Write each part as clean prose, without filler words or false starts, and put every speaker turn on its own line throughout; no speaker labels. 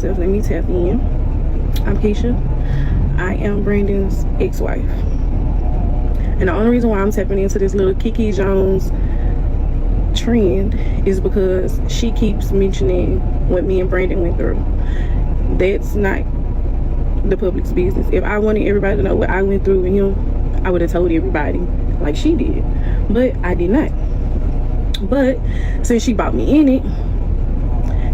myself. Let me tap in. I'm Keisha. I am Brandon's ex-wife. And the only reason why I'm tapping into this little Keke Jones trend is because she keeps mentioning what me and Brandon went through. That's not the public's business. If I wanted everybody to know what I went through with him, I would have told everybody like she did. But I did not. But since she brought me in it,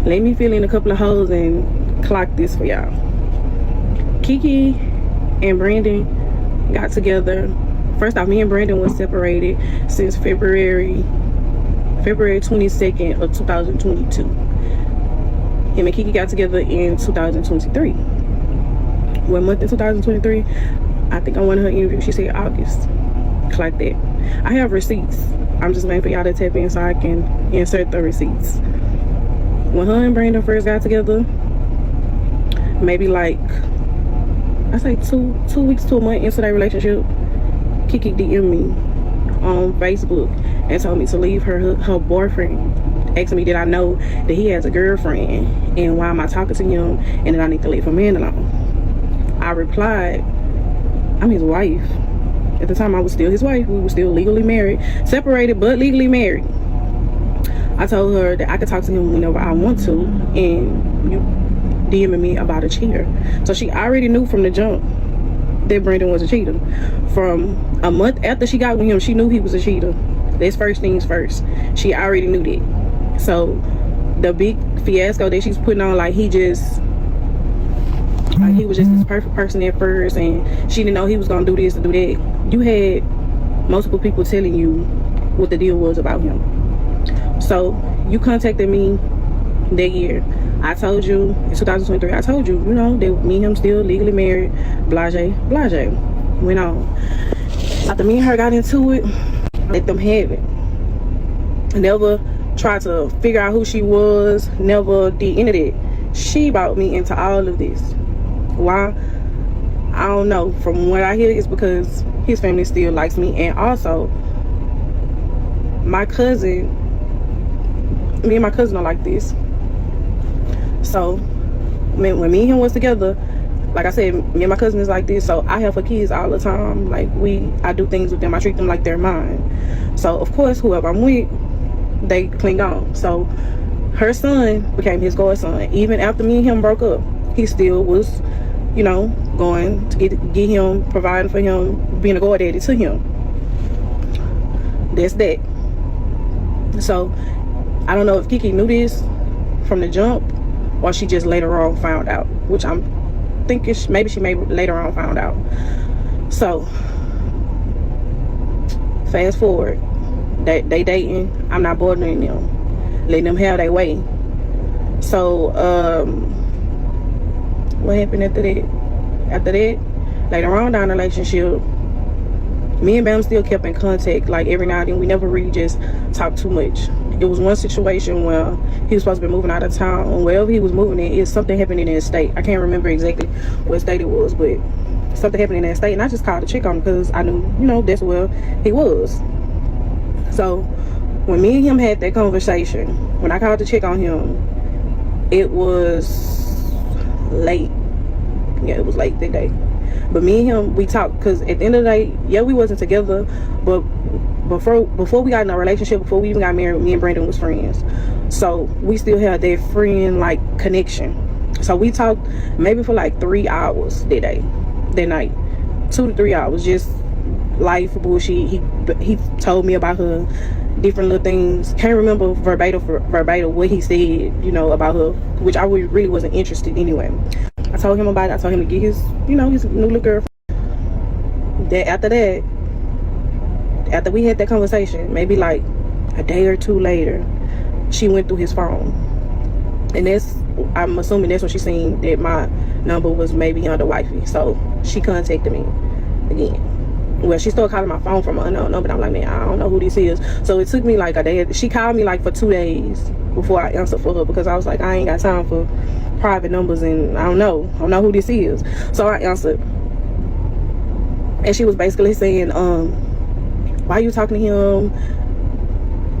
let me fill in a couple of holes and clock this for y'all. Keke and Brandon got together. First off, me and Brandon was separated since February 22nd of 2022. Him and Keke got together in 2023. What month in 2023? I think on one of her interviews she said August. Clock that. I have receipts. I'm just waiting for y'all to tap in so I can insert the receipts. When her and Brandon first got together, maybe like, I say two weeks to a month into their relationship, Keke DM'd me on Facebook and told me to leave her boyfriend, asking me did I know that he has a girlfriend and why am I talking to him and that I need to leave her man alone. I replied, I'm his wife. At the time I was still his wife. We were still legally married, separated but legally married. I told her that I could talk to him whenever I want to, and you DMing me about a cheater. So she already knew from the jump that Brandon was a cheater. From a month after she got with him, she knew he was a cheater. That's first things first. She already knew that. So the big fiasco that she's putting on, like he was just this perfect person at first, and she didn't know he was gonna do this and do that. You had multiple people telling you what the deal was about him. So you contacted me that year. I told you in 2023, I told you, that me and him still legally married, blase, blase. Went on. After me and her got into it, let them have it. Never tried to figure out who she was, never did any of that. She brought me into all of this. Why? I don't know. From what I hear, it's because his family still likes me, and also my cousin, me and my cousin are like this. So when me and him was together, like I said, me and my cousin is like this. So I have her kids all the time. Like I do things with them. I treat them like they're mine. So of course, whoever I'm with, they cling on. So her son became his godson. Even after me and him broke up, he still was, going to get him, providing for him, being a godaddy to him. That's that. So I don't know if Keke knew this from the jump, or she just later on found out, which I'm thinking maybe she later on found out. So fast forward, they dating. I'm not bothering them, letting them have their way. So what happened after that? Later on down the relationship, me and Bam still kept in contact, like every now and then. We never really just talked too much. It was one situation where he was supposed to be moving out of town, and wherever he was moving in, something happened in that state. I can't remember exactly what state it was, but something happened in that state, and I just called to check on him because I knew, that's where he was. So when me and him had that conversation, when I called to check on him, it was late. Yeah, it was late that day. But me and him, we talked, because at the end of the day, yeah, we wasn't together, but before we got in a relationship, before we even got married, me and Brandon was friends. So we still had that friend like connection. So we talked maybe for like 3 hours that night, 2 to 3 hours, just life bullshit. He told me about her, different little things. Can't remember verbatim what he said, about her, which I really wasn't interested anyway. I told him about it. I told him to get his new little girlfriend. After we had that conversation, maybe like a day or two later, she went through his phone. And I'm assuming that's when she seen that my number was maybe under wifey. So she contacted me again. Well, she started calling my phone from an unknown number. I'm like, man, I don't know who this is. So it took me like a day. She called me like for 2 days before I answered for her, because I was like, I ain't got time for private numbers, and I don't know who this is. So I answered, and she was basically saying, why you talking to him?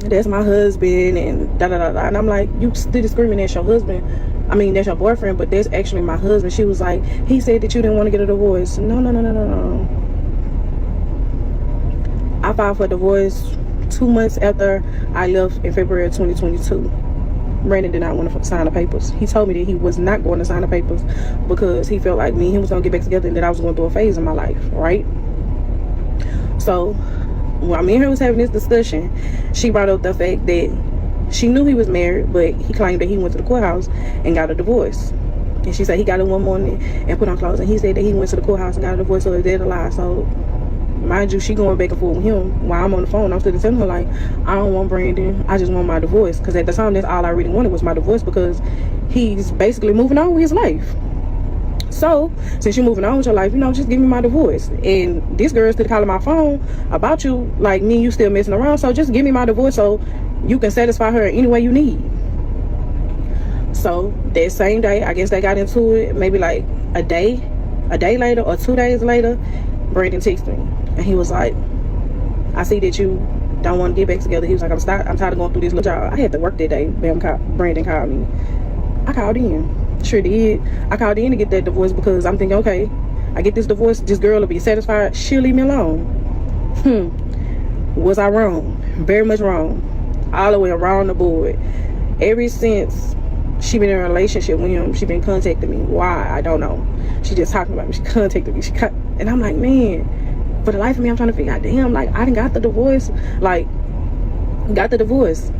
That's my husband, and da da da da. And I'm like, you still screaming at your husband? I mean, that's your boyfriend, but that's actually my husband. She was like, he said that you didn't want to get a divorce. No, no, no, no, no, no. I filed for divorce 2 months after I left in February of 2022. Brandon did not want to sign the papers. He told me that he was not going to sign the papers because he felt like me and him was going to get back together and that I was going through a phase in my life, right? So while me and her was having this discussion, she brought up the fact that she knew he was married, but he claimed that he went to the courthouse and got a divorce. And she said he got it one morning and put on clothes, and he said that he went to the courthouse and got a divorce. So is that a lie? So mind you, she going back and forth with him while I'm on the phone. I'm still telling her like, I don't want Brandon, I just want my divorce. Because at the time, that's all I really wanted was my divorce, because he's basically moving on with his life. So since you're moving on with your life, you know, just give me my divorce. And this girl still calling my phone about you, like me and you still messing around. So just give me my divorce so you can satisfy her any way you need. So that same day, I guess they got into it. Maybe like a day later or 2 days later, Brandon texted me and he was like, I see that you don't want to get back together. He was like, I'm tired of going through this little job. I had to work that day. Brandon called me. I called in. Sure did. I called in to get that divorce because I'm thinking, okay, I get this divorce, this girl will be satisfied, she'll leave me alone. Was I wrong? Very much wrong. All the way around the board. Ever since she been in a relationship with him, she been contacting me. Why? I don't know. She just talking about me. She contacted me. And I'm like, man, for the life of me, I'm trying to figure out, damn, like, I done got the divorce. Like, got the divorce.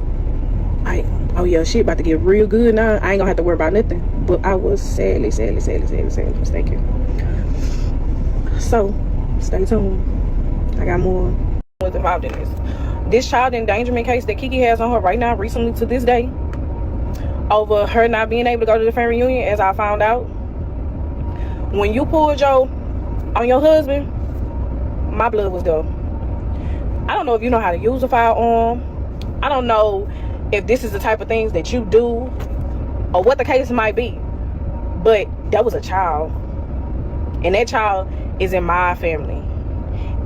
Like, oh yeah, shit about to get real good now. I ain't gonna have to worry about nothing. But I was sadly mistaken. So, stay tuned. I got more. Was involved in this. This child endangerment case that Keke has on her right now, recently to this day, over her not being able to go to the family reunion, as I found out. When you pulled on your husband, my blood was there. I don't know if you know how to use a firearm. I don't know if this is the type of things that you do or what the case might be. But that was a child. And that child is in my family.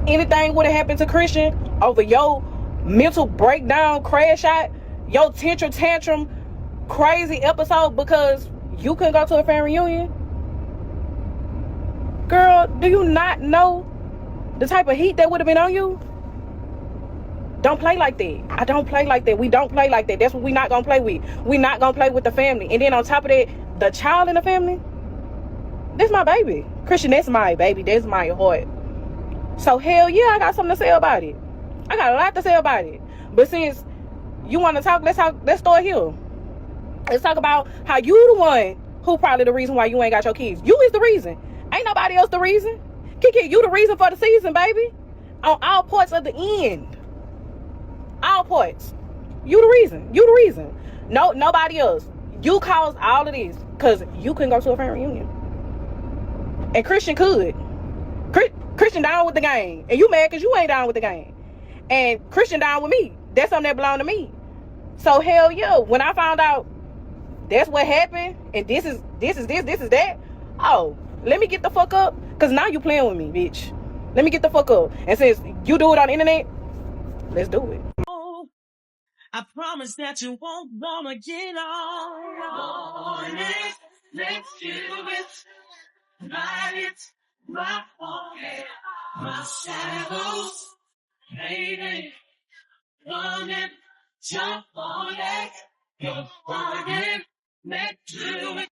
Anything would have happened to Christian over your mental breakdown, crash out, your tantrum, crazy episode because you couldn't go to a family reunion. Girl, do you not know the type of heat that would have been on you? Don't play like that. I don't play like that. We don't play like that. That's what we not gonna play with. We not gonna play with the family. And then on top of that, the child in the family, that's my baby. Christian, that's my baby. That's my heart. So hell yeah, I got something to say about it. I got a lot to say about it. But since you want to talk, let's start here. Let's talk about how you the one who probably the reason why you ain't got your kids. You is the reason. Ain't nobody else the reason. Keke, you the reason for the season, baby. On all parts of the end. All parts. You the reason. No, nobody else. You caused all of this because you couldn't go to a family reunion. And Christian could. Christian down with the game. And you mad because you ain't down with the game. And Christian down with me. That's something that belonged to me. So hell yeah. When I found out that's what happened, and this is that. Oh, let me get the fuck up. Because now you playing with me, bitch. Let me get the fuck up. And since you do it on the internet, let's do it.
I promise that you won't wanna get on it. Let's do it. Ride it. Rock on it. My saddles. Lady. Run it. Jump on it. Go on it. Let's do it.